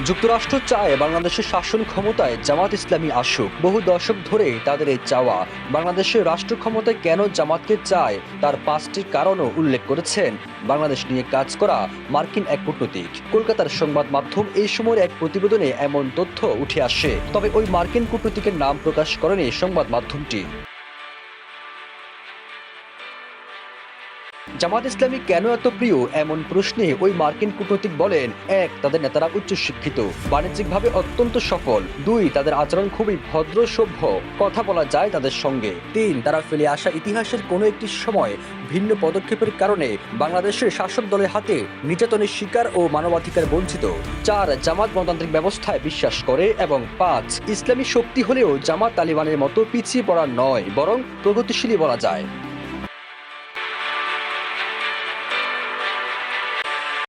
যুক্তরাষ্ট্র চায় বাংলাদেশের শাসন ক্ষমতায় জামাত ইসলামী আসুক। বহু দশক ধরে তাদের এই চাওয়া। বাংলাদেশের রাষ্ট্র ক্ষমতায় কেন জামাতকে চায় তার 5টি কারণও উল্লেখ করেছেন বাংলাদেশ নিয়ে কাজ করা মার্কিন এক কূটনীতিক। কলকাতার সংবাদ মাধ্যম এই সময়ের এক প্রতিবেদনে এমন তথ্য উঠে আসে, তবে ওই মার্কিন কূটনীতিকের নাম প্রকাশ করেনি সংবাদ মাধ্যমটি। জামাত ইসলামী কেন এত প্রিয় এমন প্রশ্নে ওই মার্কিন কূটনীতিক বলেন, 1, তাদের নেতারা উচ্চশিক্ষিত, বাণিজ্যিকভাবে অত্যন্ত সফল। 2, তাদের আচরণ খুবই ভদ্র সভ্য, কথা বলা যায় তাদের সঙ্গে। 3, তারা ফেলে আসা ইতিহাসের কোনো একটি সময় ভিন্ন পদক্ষেপের কারণে বাংলাদেশের শাসক দলের হাতে নির্যাতনের শিকার ও মানবাধিকার বঞ্চিত। 4, জামাত গণতান্ত্রিক ব্যবস্থায় বিশ্বাস করে। এবং 5, ইসলামী শক্তি হলেও জামাত তালিবানের মতো পিছিয়ে পড়া নয়, বরং প্রগতিশীলই বলা যায়।